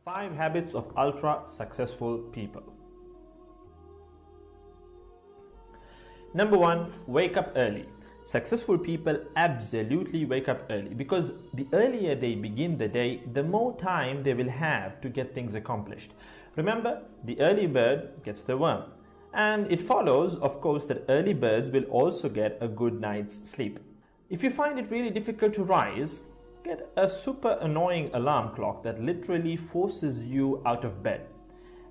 5 habits of ultra successful people. Number 1, wake up early. Successful people absolutely wake up early because the earlier they begin the day, the more time they will have to get things accomplished. Remember, the early bird gets the worm. And it follows, of course, that early birds will also get a good night's sleep. If you find it really difficult to rise, get a super annoying alarm clock that literally forces you out of bed.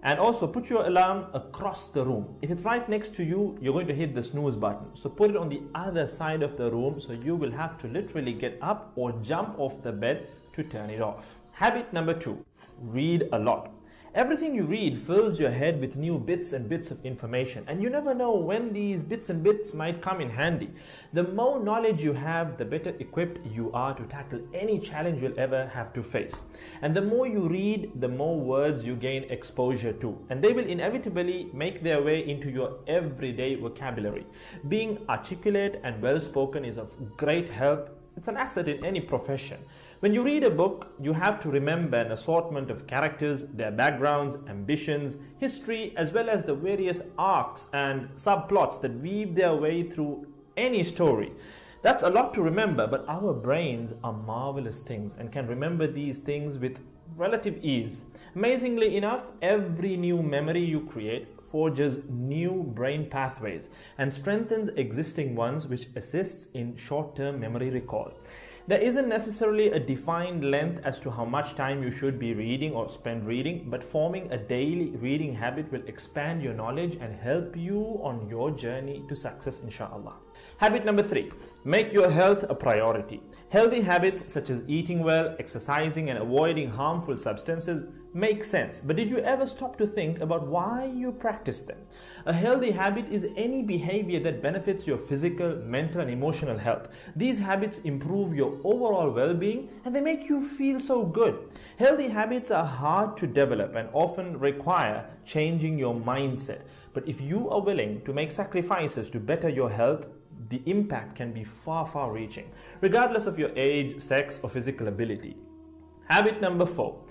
And also put your alarm across the room. If it's right next to you, you're going to hit the snooze button. So put it on the other side of the room so you will have to literally get up or jump off the bed to turn it off. Habit number 2, read a lot. Everything you read fills your head with new bits and bits of information, and you never know when these bits and bits might come in handy. The more knowledge you have, the better equipped you are to tackle any challenge you'll ever have to face. And the more you read, the more words you gain exposure to, and they will inevitably make their way into your everyday vocabulary. Being articulate and well-spoken is of great help. It's an asset in any profession. When you read a book, you have to remember an assortment of characters, their backgrounds, ambitions, history, as well as the various arcs and subplots that weave their way through any story. That's a lot to remember, but our brains are marvelous things and can remember these things with relative ease. Amazingly enough, every new memory you create forges new brain pathways and strengthens existing ones, which assists in short-term memory recall. There isn't necessarily a defined length as to how much time you should be reading or spend reading, but forming a daily reading habit will expand your knowledge and help you on your journey to success, inshallah. Habit number 3, make your health a priority. Healthy habits such as eating well, exercising, and avoiding harmful substances make sense, but did you ever stop to think about why you practice them? A healthy habit is any behavior that benefits your physical, mental, and emotional health. These habits improve your overall well-being and they make you feel so good. Healthy habits are hard to develop and often require changing your mindset. But if you are willing to make sacrifices to better your health, the impact can be far reaching, regardless of your age, sex, or physical ability. Habit number 4.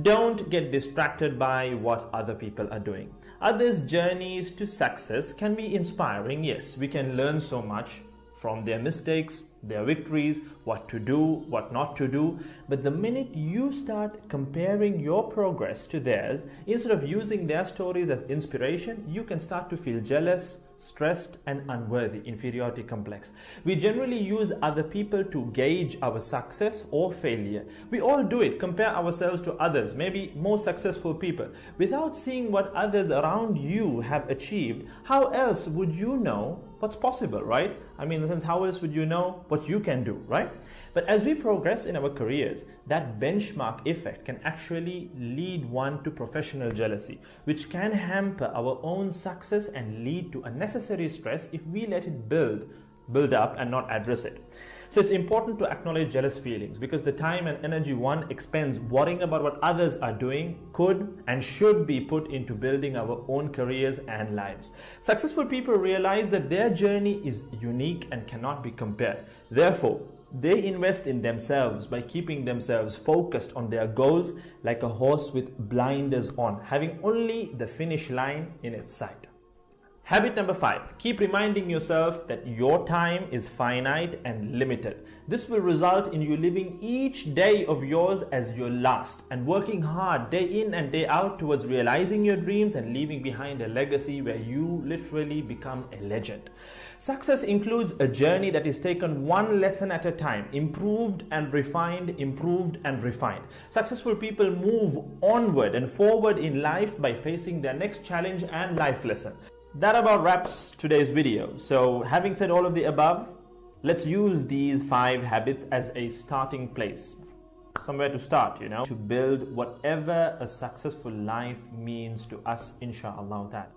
Don't get distracted by what other people are doing. Others' journeys to success can be inspiring. Yes, we can learn so much from their mistakes, their victories, what to do, what not to do. But the minute you start comparing your progress to theirs, instead of using their stories as inspiration, you can start to feel jealous, stressed, and unworthy, inferiority complex. We generally use other people to gauge our success or failure. We all do it, compare ourselves to others, maybe more successful people. Without seeing what others around you have achieved, how else would you know what's possible, right? I mean, in the sense, how else would you know what you can do, right? But as we progress in our careers, that benchmark effect can actually lead one to professional jealousy, which can hamper our own success and lead to unnecessary stress if we let it build up and not address it. So it's important to acknowledge jealous feelings because the time and energy one expends worrying about what others are doing could and should be put into building our own careers and lives. Successful people realize that their journey is unique and cannot be compared. Therefore, they invest in themselves by keeping themselves focused on their goals like a horse with blinders on, having only the finish line in its sight. Habit number 5, keep reminding yourself that your time is finite and limited. This will result in you living each day of yours as your last and working hard day in and day out towards realizing your dreams and leaving behind a legacy where you literally become a legend. Success includes a journey that is taken one lesson at a time, improved and refined, improved and refined. Successful people move onward and forward in life by facing their next challenge and life lesson. That about wraps today's video. So having said all of the above, let's use these 5 habits as a starting place. Somewhere to start, to build whatever a successful life means to us, inshallah.